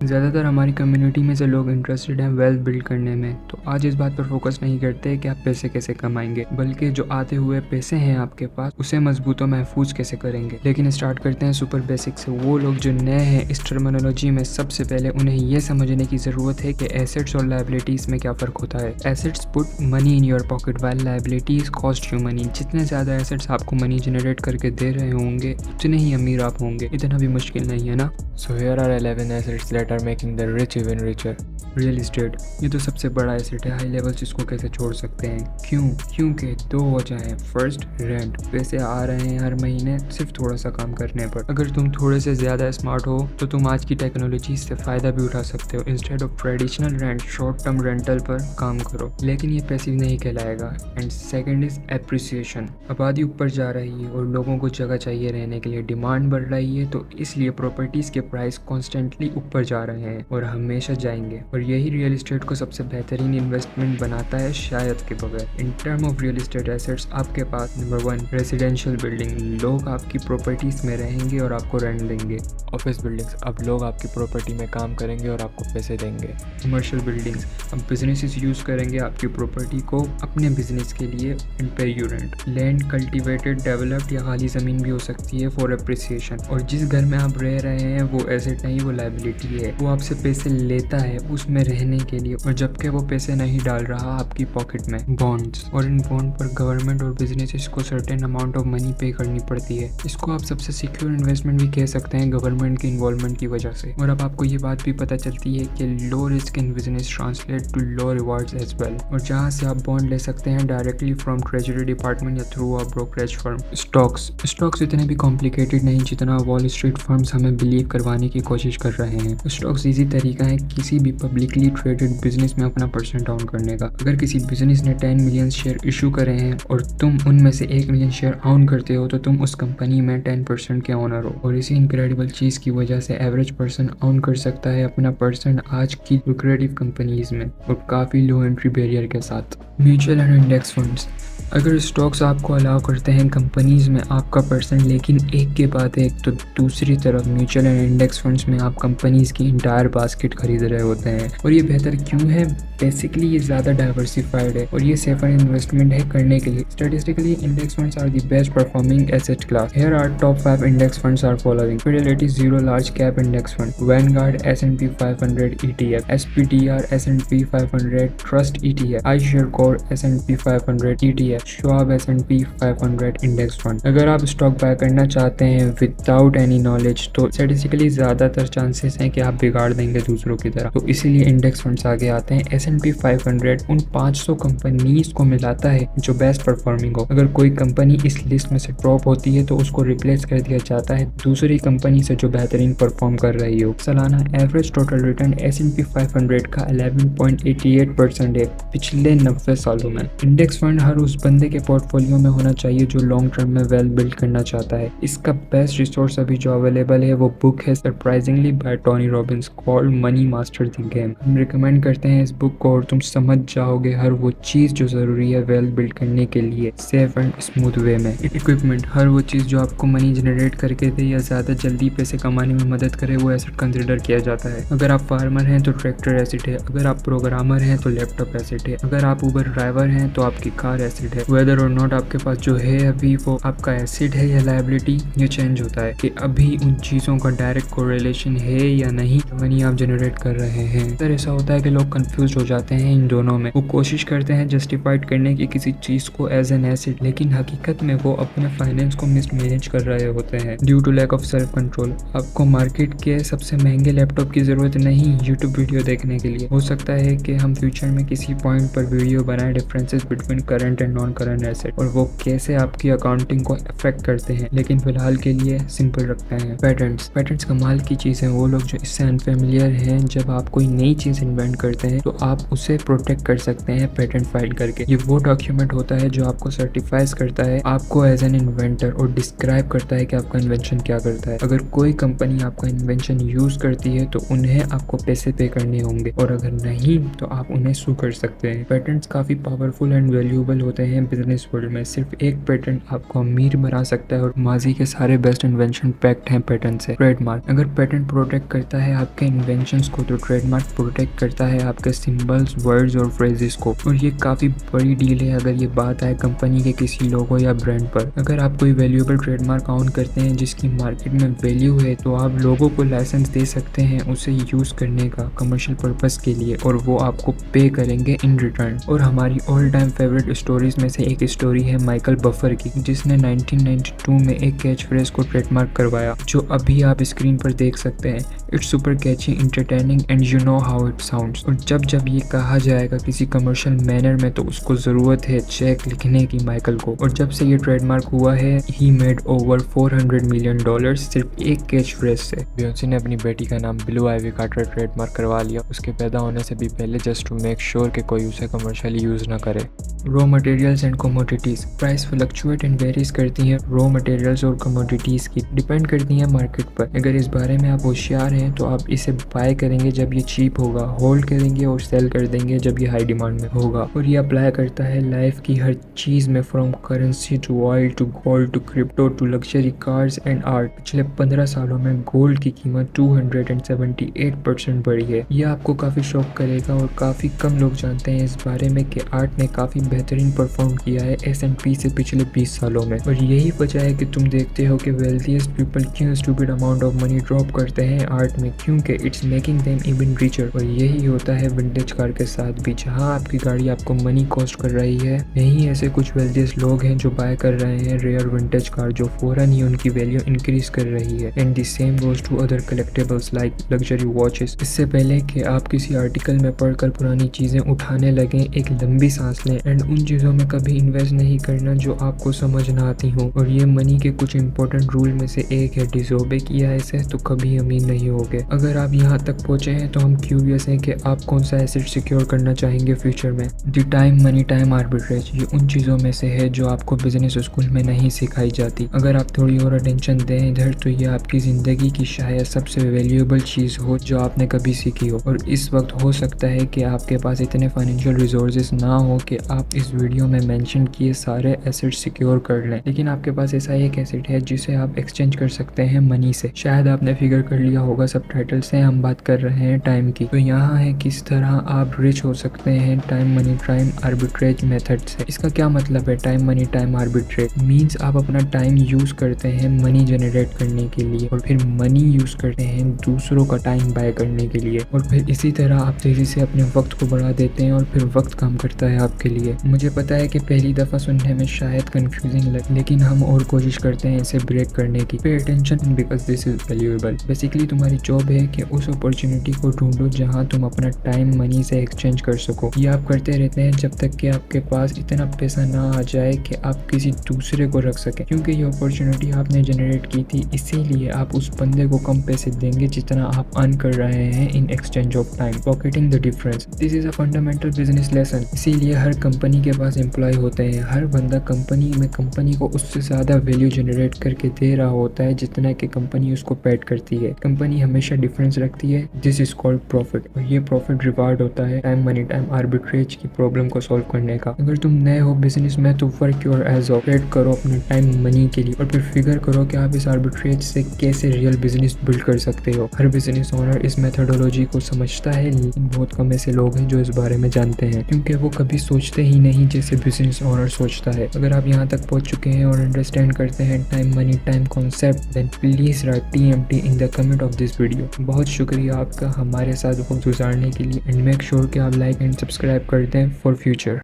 ज़्यादातर हमारी कम्युनिटी में से लोग इंटरेस्टेड हैं वेल्थ बिल्ड करने में, तो आज इस बात पर फोकस नहीं करते कि आप पैसे कैसे कमाएंगे, बल्कि जो आते हुए पैसे हैं आपके पास उसे मजबूत और महफूज कैसे करेंगे। लेकिन स्टार्ट करते हैं सुपर बेसिक से। वो लोग जो नए हैं इस टर्मिनोलॉजी में, सबसे पहले उन्हें ये समझने की ज़रूरत है कि एसेट्स और लाइबिलिटीज़ में क्या फ़र्क होता है। Assets put money in your pocket while liabilities cost you money. जितने ज़्यादा एसेट्स आपको मनी जनरेट करके दे रहे होंगे उतने ही अमीर आप होंगे। इतना भी मुश्किल नहीं है ना। So here are 11 assets that are making the rich even richer. Real estate, ये तो सबसे बड़ा एसेट है। हाई लेवल इसको कैसे छोड़ सकते हैं? क्योंकि दो वजह हैं। First, rent. पैसे आ रहे हैं हर महीने सिर्फ थोड़ा सा काम करने पर। अगर तुम थोड़े से ज़्यादा स्मार्ट हो तो तुम आज की टेक्नोलॉजी से फ़ायदा भी उठा सकते हो। Instead of traditional rent, short term rental पर काम करो, लेकिन ये पैसिव नहीं कहलाएगा। And second is appreciation. आबादी ऊपर जा रही है और लोगों को जगह चाहिए रहने के लिए, डिमांड बढ़ रही है, तो इसलिए प्रॉपर्टीज़ के प्राइस कॉन्स्टेंटली ऊपर जा रहे हैं और हमेशा जाएंगे। और यही रियल इस्टेट को सबसे बेहतरीन इन्वेस्टमेंट बनाता है, शायद के बगैर। In term of real estate assets, आपके पास नंबर 1 रेजिडेंशियल बिल्डिंग। लोग आपकी प्रॉपर्टीज में रहेंगे और आपको रेंट देंगे। ऑफिस बिल्डिंग्स, अब लोग आपकी प्रॉपर्टी में काम करेंगे और आपको पैसे देंगे। कमर्शियल बिल्डिंग्स, अब बिजनेसेस यूज़ करेंगे आपकी प्रॉपर्टी को अपने बिजनेस के लिए एंड पे you rent. Land cultivated, developed या खाली ज़मीन भी हो सकती है फॉर अप्रिसिएशन। और जिस घर में आप रह रहे हैं वो एसेट नहीं, वो लाइबिलिटी है। वो आपसे पैसे लेता है उसमें रहने के लिए, और जबकि वो पैसे नहीं डाल रहा आपकी पॉकेट में। बॉन्ड्स, और इन बॉन्ड पर गवर्नमेंट और बिजनेसेस को सर्टेन अमाउंट ऑफ मनी पे करनी पड़ती है। इसको आप सबसे सिक्योर इन्वेस्टमेंट भी कह सकते हैं गवर्नमेंट की इन्वॉल्वमेंट की वजह से। और अब आपको ये बात भी पता चलती है कि low risk in business translate to low rewards as well. और जहाँ से आप बॉन्ड ले सकते हैं डायरेक्टली फ्रॉम ट्रेजरी डिपार्टमेंट या through a brokerage firm. Stocks इतने भी कॉम्प्लिकेटेड नहीं जितना वॉल स्ट्रीट फर्म्स हमें बिलीव करवाने की कोशिश कर रहे हैं। स्टॉक्स इजी तरीका है किसी भी पब्लिकली ट्रेडेड बिजनेस में अपना परसेंट ऑन करने का। अगर किसी बिजनेस ने 10 मिलियन शेयर इशू करे हैं और तुम उनमें से 1 मिलियन शेयर ऑन करते हो तो तुम उस कंपनी में 10% के ऑनर हो। और इसी इनक्रेडिबल चीज़ की वजह से एवरेज पर्सन ऑन कर सकता है अपना परसेंट आज की लुक्रेटिव कंपनीज में, और काफ़ी लो एंट्री बैरियर के साथ। म्यूचुअल एंड इंडेक्स फंड्स, अगर स्टॉक्स आपको अलाउ करते हैं कंपनीज में आपका परसेंट, लेकिन एक के बाद एक, तो दूसरी तरफ म्यूचुअल एंड इंडेक्स फंड्स में आप कंपनीज की इंटायर बास्केट खरीद रहे होते हैं। और ये बेहतर क्यों है? बेसिकली ये ज़्यादा डाइवर्सिफाइड है और ये सेफर इन्वेस्टमेंट है करने के लिए। Statistically index funds are the best performing asset class. Here are top 5 index funds are following: Fidelity zero large cap index fund, Vanguard S&P 500 ETF, SPDR S&P 500 trust ETF, iShares Core S&P 500 ETF, Schwab S&P 500 index fund. अगर आप stock buy करना चाहते हैं without any knowledge तो statistically ज़्यादातर chances हैं कि आप बिगाड़ देंगे दूसरों की तरह, तो इसीलिए इंडेक्स फंड्स आगे आते हैं। S&P 500 उन 500 कंपनीज को मिलाता है जो बेस्ट परफॉर्मिंग हो। अगर कोई कंपनी इस लिस्ट में से ड्रॉप होती है तो उसको रिप्लेस कर दिया जाता है दूसरी कंपनी से जो बेहतरीन परफॉर्म कर रही हो। सालाना एवरेज टोटल रिटर्न S&P 500 का 11.88% है पिछले 90 सालों में। इंडेक्स फंड हर उस बंदे के पोर्टफोलियो में होना चाहिए जो लॉन्ग टर्म में वेल्थ बिल्ड करना चाहता है। इसका बेस्ट रिसोर्स अभी जो अवेलेबल है वो बुक है surprisingly by Tony Robbins called Money Master the Game. हम रिकमेंड करते हैं इस बुक को और तुम समझ जाओगे हर वो चीज़ जो ज़रूरी है वेल्थ बिल्ड करने के लिए सेफ एंड स्मूथ वे में। इक्विपमेंट, हर वो चीज़ जो आपको मनी जनरेट करके दे या ज़्यादा जल्दी पैसे कमाने में मदद करे वो एसेट कंसिडर किया जाता है। अगर आप फार्मर हैं तो ट्रैक्टर एसेट है, अगर आप प्रोग्रामर हैं तो लैपटॉप एसेट है, अगर आप उबर ड्राइवर हैं तो आपकी कार एसेट है। वेदर और नॉट आपके पास जो है अभी वो आपका एसेट है या लायबिलिटी, ये चेंज होता है कि अभी उन चीज़ों का डायरेक्ट कोरिलेशन है या नहीं जो मनी आप जनरेट कर रहे हैं। तो ऐसा होता है कि लोग कंफ्यूज हो जाते हैं इन दोनों में। वो कोशिश करते हैं जस्टिफाइड करने की किसी चीज़ को एज एन एसेट, लेकिन हकीकत में वो अपने फाइनेंस को मिसमैनेज कर रहे होते हैं due to lack of self control. आपको मार्केट के सबसे महंगे लैपटॉप की ज़रूरत नहीं यूट्यूब वीडियो देखने के लिए। हो सकता है कि हम फ्यूचर में किसी पॉइंट पर वीडियो बनाए differences between current and non current asset और वो कैसे आपकी अकाउंटिंग को अफेक्ट करते हैं, लेकिन फिलहाल के लिए सिंपल रखते हैं। पेटेंट्स कमाल की चीज़ है। वो लोग जो इससे अनफेमिलियर हैं, जब आप कोई नई चीज़ इन्वेंट करते हैं तो आप उसे प्रोटेक्ट कर सकते हैं पेटेंट फाइल करके। ये वो डॉक्यूमेंट होता है जो आपको सर्टिफाइज करता है आपको एज एन इन्वेंटर और डिस्क्राइब करता है कि आपका इन्वेंशन क्या करता है। अगर कोई कंपनी आपका इन्वेंशन यूज करती है तो उन्हें आपको पैसे पे करने होंगे, और अगर नहीं तो आप उन्हें सू कर सकते हैं। पेटेंट्स काफ़ी पावरफुल एंड वैल्यूएबल होते हैं हैं बिजनेस वर्ल्ड में सिर्फ एक पेटेंट आपको अमीर बना सकता है और माजी के सारे बेस्ट इन्वेंशन पैक्ट हैं पेटेंट से। ट्रेडमार्क, अगर पेटेंट प्रोटेक्ट करता है आपके इन्वेंशंस को तो ट्रेडमार्क प्रोटेक्ट करता है आपके सिंबल्स, वर्ड्स और फ्रेजेस को। और ये काफी बड़ी डील है अगर ये बात आए कंपनी के किसी लोगो या ब्रांड पर। अगर आप कोई वैल्यूएबल ट्रेडमार्क ऑन करते हैं जिसकी मार्केट में वैल्यू है तो आप लोगों को लाइसेंस दे सकते हैं उसे यूज करने का कमर्शियल पर्पस के लिए और वो आपको पे करेंगे इन रिटर्न। और हमारी ऑल टाइम फेवरेट स्टोरीज में से एक स्टोरी है माइकल बफर की, जिसने 1992 में एक कैच फ्रेज को ट्रेडमार्क करवाया जो अभी आप स्क्रीन पर देख सकते हैं। It's super catchy, entertaining and you know how it sounds. और जब ये कहा जाएगा किसी कमर्शियल मैनर में तो उसको जरूरत है चेक लिखने की माइकल को। और जब से ये ट्रेडमार्क हुआ है ही मेड ओवर $400 मिलियन सिर्फ एक कैच फ्रेज से। बियोंसे ने अपनी बेटी का नाम ब्लू आइवी कार्टर ट्रेडमार्क करवा लिया उसके पैदा होने से भी पहले, जस्ट टू मेक श्योर कि कोई उसे कमर्शियली यूज ना करे। Raw materials and commodities, price fluctuate and varies करती हैं। रॉ मटेरियल्स और कमोडिटीज की डिपेंड करती हैं मार्केट पर। अगर इस बारे में आप होशियार हैं तो आप इसे बाय करेंगे जब ये चीप होगा, होल्ड करेंगे और सेल कर देंगे जब ये हाई डिमांड में होगा। और ये अप्लाई करता है लाइफ की हर चीज में, from currency to oil to gold to crypto to luxury cars and art. पिछले 15 सालों में गोल्ड की कीमत 278% बढ़ी है। ये आपको काफी शॉक करेगा और काफी कम लोग जानते हैं इस बारे में कि आर्ट ने काफी बेहतरीन परफॉर्म किया है S&P से पिछले 20 सालों में। और यही वजह है कि तुम देखते हो कि वेल्थीएस्ट पीपल क्यों stupid amount of money drop करते हैं आर्ट में, क्योंकि it's making them even richer. और यही होता है विंटेज कार के साथ भी। जहां आपकी गाड़ी आपको मनी कॉस्ट कर रही है, यही ऐसे कुछ वेल्थीएस्ट लोग हैं जो बाय कर रहे हैं रेयर विंटेज कार जो फौरन ही उनकी वैल्यू इंक्रीज कर रही है। And the same goes to other collectibles like luxury watches. इससे पहले कि आप किसी आर्टिकल में पढ़कर पुरानी चीजें उठाने लगें, एक लंबी सांस लें एंड उन चीजों में कभी इन्वेस्ट नहीं करना जो आपको समझ ना आती हो। और ये मनी के कुछ इंपॉर्टेंट रूल में से एक है, डिसोबे किया ऐसे तो कभी अमीर नहीं होगे। अगर आप यहाँ तक पहुंचे हैं तो हम क्यूरियस हैं कि आप कौन सा एसेट सिक्योर करना चाहेंगे फ्यूचर में। The time money time arbitrage, ये उन चीजों में से है जो आपको बिजनेस स्कूल में नहीं सिखाई जाती। अगर आप थोड़ी और अटेंशन दें इधर तो ये आपकी जिंदगी की शायद सबसे वैल्यूएबल चीज हो जो आपने कभी सीखी हो। और इस वक्त हो सकता है कि आपके पास इतने फाइनेंशियल रिसोर्सेज ना हो कि आप इस वीडियो में मेंशन किए सारे एसेट सिक्योर कर लें, लेकिन आपके पास ऐसा एक एसेट है जिसे आप एक्सचेंज कर सकते हैं मनी से। शायद आपने फिगर कर लिया होगा सबटाइटल से, हम बात कर रहे हैं टाइम की। तो यहाँ है किस तरह आप रिच हो सकते हैं time money time arbitrage method से। इसका क्या मतलब है time money time arbitrage? Means आप अपना टाइम यूज करते हैं मनी जनरेट करने के लिए और फिर मनी यूज करते हैं दूसरों का टाइम बाय करने के लिए। और फिर इसी तरह आप तेजी से अपने वक्त को बढ़ा देते हैं और फिर वक्त काम करता है आपके लिए। मुझे पता है कि पहली दफा सुनने में शायद कंफ्यूजिंग लगे, लेकिन हम और कोशिश करते हैं इसे ब्रेक करने की। Pay attention because this is valuable. Basically तुम्हारी जॉब है कि उस अपॉर्चुनिटी को ढूंढो जहां तुम अपना टाइम मनी से एक्सचेंज कर सको। ये आप करते रहते हैं जब तक कि आपके पास इतना पैसा ना आ जाए कि आप किसी दूसरे को रख सके, क्योंकि ये अपॉर्चुनिटी आपने जनरेट की थी, इसीलिए आप उस बंदे को कम पैसे देंगे जितना आप अर्न कर रहे हैं in exchange of time. Pocketing the difference, this is a fundamental business lesson. इसीलिए हर कंपनी के पास एम्प्लॉय होते हैं। हर बंदा कंपनी में कंपनी को उससे ज्यादा वैल्यू जनरेट करके दे रहा होता है जितना कि कंपनी उसको पेड करती है। कंपनी हमेशा डिफरेंस रखती है, दिस इज कॉल्ड प्रॉफिट। और ये प्रॉफिट रिवार्ड होता है टाइम मनी टाइम आर्बिट्रेज की प्रॉब्लम को सॉल्व करने का। अगर तुम नए हो बिजनेस में तो work your age of, trade करो अपने टाइम मनी के लिए और फिर फिगर करो कि आप इस आर्बिट्रेज से कैसे रियल बिजनेस बिल्ड कर सकते हो। हर बिजनेस ओनर इस मेथोडोलॉजी को समझता है, लेकिन बहुत कम ऐसे लोग हैं जो इस बारे में जानते हैं, क्योंकि वो कभी सोचते ही नहीं जैसे बिजनेस ओनर सोचता है। अगर आप यहाँ तक पहुँच चुके हैं और अंडरस्टैंड करते हैं time money time concept, then please write TMT in the comment of this video. बहुत शुक्रिया आपका हमारे साथ वक्त गुजारने के लिए एंड मेक श्योर कि आप लाइक एंड सब्सक्राइब कर दें फॉर फ्यूचर।